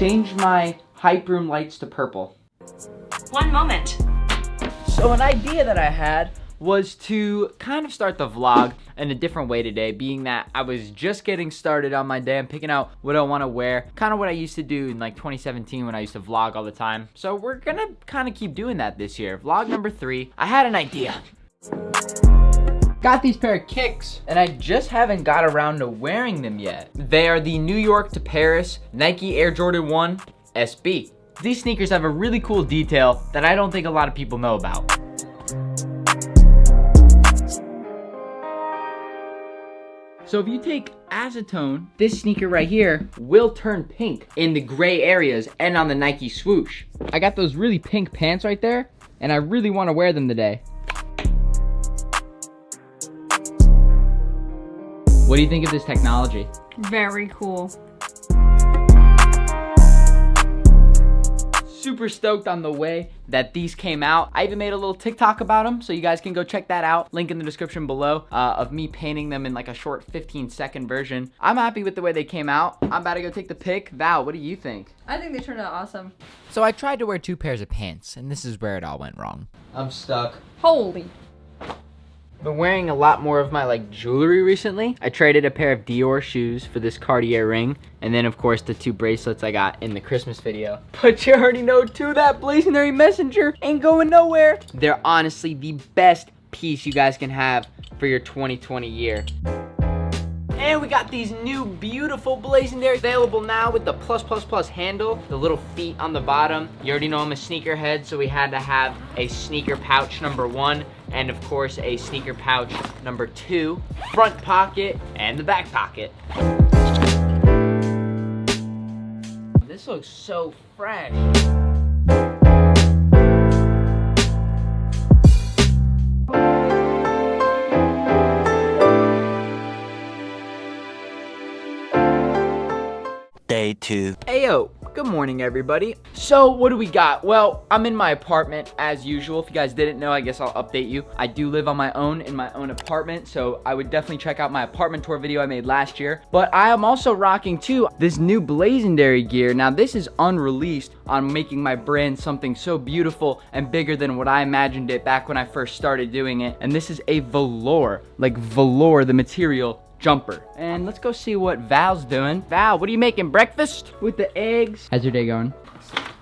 Change my hype room lights to purple. One moment. So an idea that I had was to kind of start the vlog in a different way today, being that I was just getting started on my day. I'm picking out what I want to wear, kind of what I used to do in like 2017 when I used to vlog all the time. So we're gonna kind of keep doing that this year. Vlog number 3, I had an idea. Got these pair of kicks, and I just haven't got around to wearing them yet. They are the New York to Paris Nike Air Jordan 1 SB. These sneakers have a really cool detail that I don't think a lot of people know about. So if you take acetone, this sneaker right here will turn pink in the gray areas and on the Nike swoosh. I got those really pink pants right there, and I really want to wear them today. What do you think of this technology? Very cool. Super stoked on the way that these came out. I even made a little TikTok about them, so you guys can go check that out. Link in the description below of me painting them in like a short 15-second version. I'm happy with the way they came out. I'm about to go take the pic. Val, what do you think? I think they turned out awesome. So I tried to wear 2 pairs of pants, and this is where it all went wrong. I'm stuck. Holy. Been wearing a lot more of my like jewelry recently. I traded a pair of Dior shoes for this Cartier ring, and then of course the 2 bracelets I got in the Christmas video. But you already know too, that Blazendary messenger ain't going nowhere. They're honestly the best piece you guys can have for your 2020 year. And we got these new beautiful Blazendary available now with the +++ handle, the little feet on the bottom. You already know I'm a sneakerhead, so we had to have a sneaker pouch number 1, and of course a sneaker pouch number 2, front pocket and the back pocket. This looks so fresh. Day 2. Ayo, good morning everybody. So what do we got? Well, I'm in my apartment as usual. If you guys didn't know, I guess I'll update you. I do live on my own in my own apartment, so I would definitely check out my apartment tour video I made last year. But I am also rocking too this new Blazendary gear. Now this is unreleased on making my brand something so beautiful and bigger than what I imagined it back when I first started doing it. And this is a velour, like velour, the material, jumper. And let's go see what Val's doing. Val, what are you making, breakfast? With the eggs. How's your day going?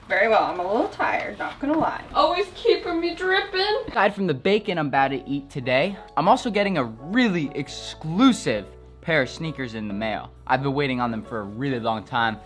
Very well. I'm a little tired, not gonna lie. Always keeping me dripping. Aside from the bacon I'm about to eat today, I'm also getting a really exclusive pair of sneakers in the mail. I've been waiting on them for a really long time.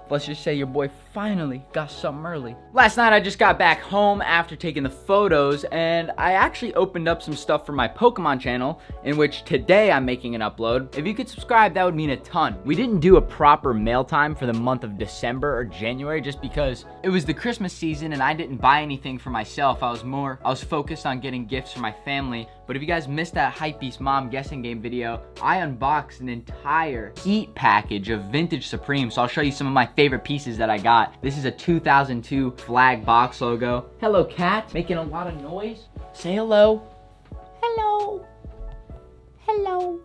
Let's just say your boy finally got something early. Last night I just got back home after taking the photos, and I actually opened up some stuff for my Pokemon channel, in which today I'm making an upload. If you could subscribe, that would mean a ton. We didn't do a proper mail time for the month of December or January just because it was the Christmas season and I didn't buy anything for myself. I was focused on getting gifts for my family. But if you guys missed that Hypebeast Mom guessing game video, I unboxed an entire heat package of vintage Supreme, so I'll show you some of my favorite pieces that I got. This is a 2002 flag box logo. Hello, cat. Making a lot of noise. Say hello. Hello. Hello.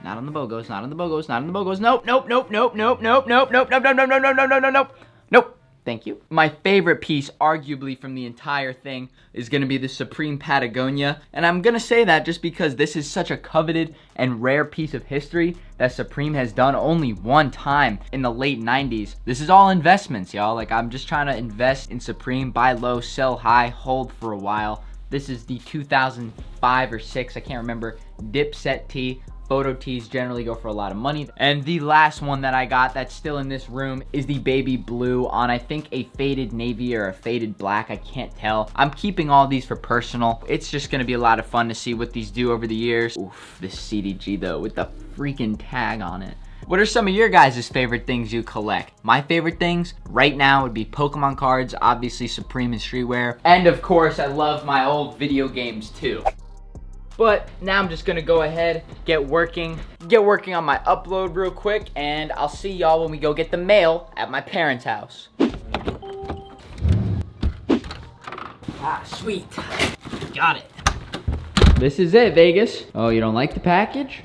Not on the BOGOs, not on the BOGOs, not on the BOGOs. Nope, nope, nope, nope, nope, nope, nope, nope, nope, nope, nope, nope, nope, nope, nope, nope. Nope. Thank you. My favorite piece, arguably from the entire thing, is gonna be the Supreme Patagonia. And I'm gonna say that just because this is such a coveted and rare piece of history that Supreme has done only one time in the late 90s. This is all investments, y'all. Like, I'm just trying to invest in Supreme, buy low, sell high, hold for a while. This is the 2005 or 6, I can't remember, Dipset tee. Photo tees generally go for a lot of money. And the last one that I got that's still in this room is the baby blue on, I think, a faded navy or a faded black. I can't tell. I'm keeping all these for personal. It's just gonna be a lot of fun to see what these do over the years. Oof, this CDG though, with the freaking tag on it. What are some of your guys' favorite things you collect? My favorite things right now would be Pokemon cards, obviously Supreme and streetwear. And of course, I love my old video games too. But now I'm just gonna go ahead, get working on my upload real quick, and I'll see y'all when we go get the mail at my parents' house. Ah, sweet. Got it. This is it, Vegas. Oh, you don't like the package?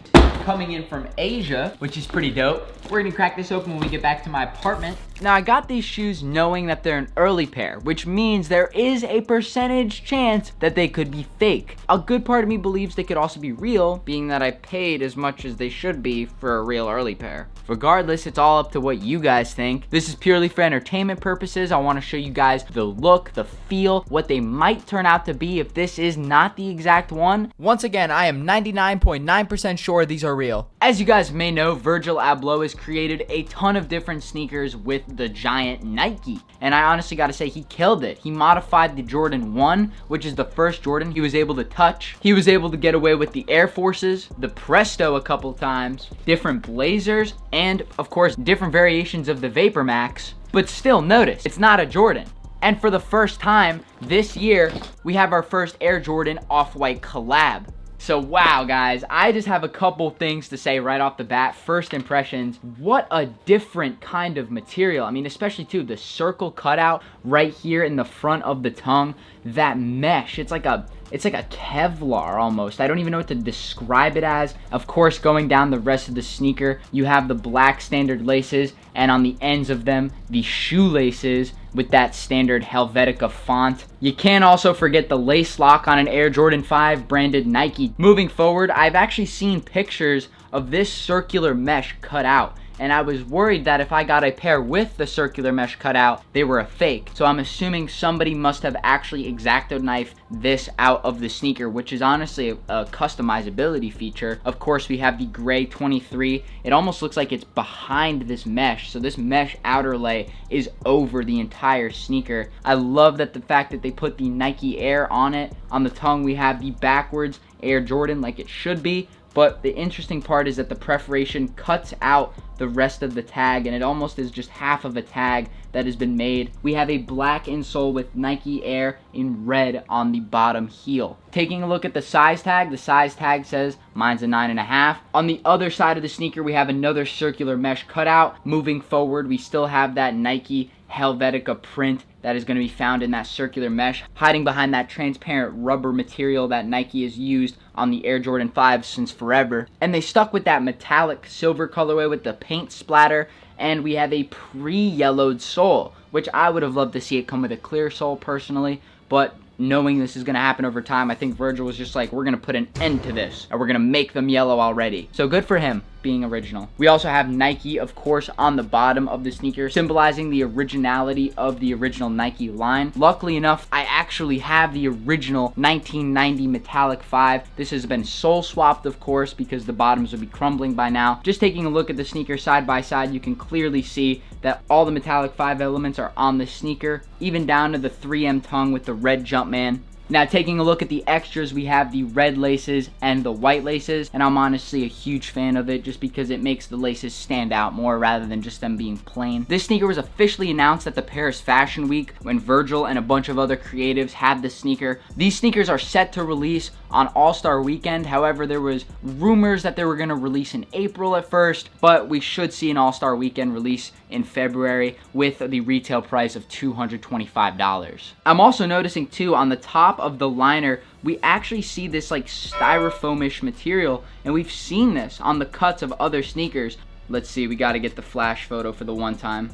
coming in from Asia, which is pretty dope. We're gonna crack this open when we get back to my apartment. Now, I got these shoes knowing that they're an early pair, which means there is a percentage chance that they could be fake. A good part of me believes they could also be real, being that I paid as much as they should be for a real early pair. Regardless, it's all up to what you guys think. This is purely for entertainment purposes. I want to show you guys the look, the feel, what they might turn out to be if this is not the exact one. Once again, I am 99.9% sure these are real. As you guys may know, Virgil Abloh has created a ton of different sneakers with the giant Nike. And I honestly gotta say, he killed it. He modified the Jordan 1, which is the first Jordan he was able to touch. He was able to get away with the Air Forces, the Presto a couple times, different Blazers, and of course, different variations of the Vapor Max. But still, notice, it's not a Jordan. And for the first time this year, we have our first Air Jordan Off-White collab. So wow, guys, I just have a couple things to say right off the bat. First impressions, what a different kind of material. I mean, especially too, the circle cutout right here in the front of the tongue, that mesh, it's like a Kevlar almost. I don't even know what to describe it as. Of course, going down the rest of the sneaker, you have the black standard laces, and on the ends of them, the shoelaces with that standard Helvetica font. You can't also forget the lace lock on an Air Jordan 5 branded Nike. Moving forward, I've actually seen pictures of this circular mesh cut out, and I was worried that if I got a pair with the circular mesh cut out, they were a fake. So I'm assuming somebody must have actually X-Acto knifed this out of the sneaker, which is honestly a customizability feature. Of course, we have the gray 23. It almost looks like it's behind this mesh. So this mesh outer lay is over the entire sneaker. I love that the fact that they put the Nike Air on it. On the tongue, we have the backwards Air Jordan like it should be. But the interesting part is that the perforation cuts out the rest of the tag, and it almost is just half of a tag that has been made. We have a black insole with Nike Air in red on the bottom heel. Taking a look at the size tag says mine's a 9.5. On the other side of the sneaker, we have another circular mesh cutout. Moving forward, we still have that Nike Helvetica print that is going to be found in that circular mesh, hiding behind that transparent rubber material that Nike has used on the Air Jordan 5 since forever. And they stuck with that metallic silver colorway with the paint splatter, and we have a pre-yellowed sole, which I would have loved to see it come with a clear sole personally, but knowing this is going to happen over time, I think Virgil was just like, we're going to put an end to this, and we're going to make them yellow already. So good for him being original. We also have Nike, of course, on the bottom of the sneaker, symbolizing the originality of the original Nike line. Luckily enough, I actually have the original 1990 Metallic 5. This has been sole swapped, of course, because the bottoms would be crumbling by now. Just taking a look at the sneaker side by side, you can clearly see that all the Metallic 5 elements are on the sneaker, even down to the 3M tongue with the red Jumpman. Now, taking a look at the extras, we have the red laces and the white laces, and I'm honestly a huge fan of it just because it makes the laces stand out more rather than just them being plain. This sneaker was officially announced at the Paris Fashion Week when Virgil and a bunch of other creatives had the sneaker. These sneakers are set to release on All-Star Weekend. However, there was rumors that they were going to release in April at first, but we should see an All-Star Weekend release in February with the retail price of $225. I'm also noticing too, on the top of the liner, we actually see this like styrofoamish material, and we've seen this on the cuts of other sneakers. Let's see, we got to get the flash photo for the one time.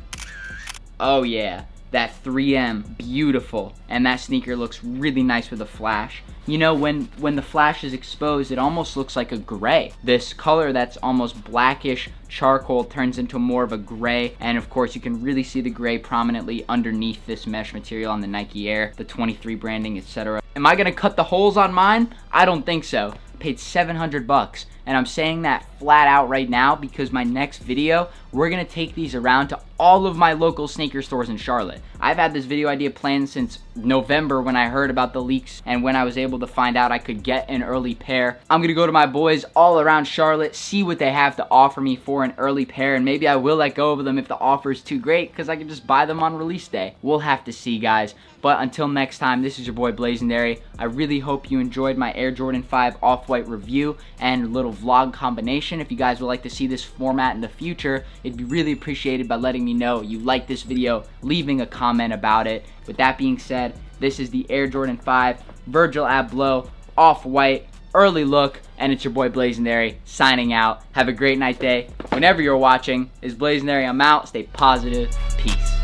Oh yeah, that 3M, beautiful. And that sneaker looks really nice with a flash. You know, when the flash is exposed, it almost looks like a gray. This color that's almost blackish charcoal turns into more of a gray, and of course you can really see the gray prominently underneath this mesh material on the Nike Air, the 23 branding, etc. Am I gonna cut the holes on mine? I don't think so. I paid $700, and I'm saying that flat out right now because my next video, we're gonna take these around to all of my local sneaker stores in Charlotte. I've had this video idea planned since November when I heard about the leaks and when I was able to find out I could get an early pair. I'm gonna go to my boys all around Charlotte, see what they have to offer me for an early pair, and maybe I will let go of them if the offer is too great because I can just buy them on release day. We'll have to see, guys. But until next time, this is your boy Blazendary. I really hope you enjoyed my Air Jordan 5 Off-White review and little vlog combination. If you guys would like to see this format in the future, it'd be really appreciated by letting me know you like this video, leaving a comment about it. With that being said, this is the Air Jordan 5 Virgil Abloh Off-White early look. And it's your boy Blazendary signing out. Have a great night, day. Whenever you're watching, is Blazendary. I'm out. Stay positive. Peace.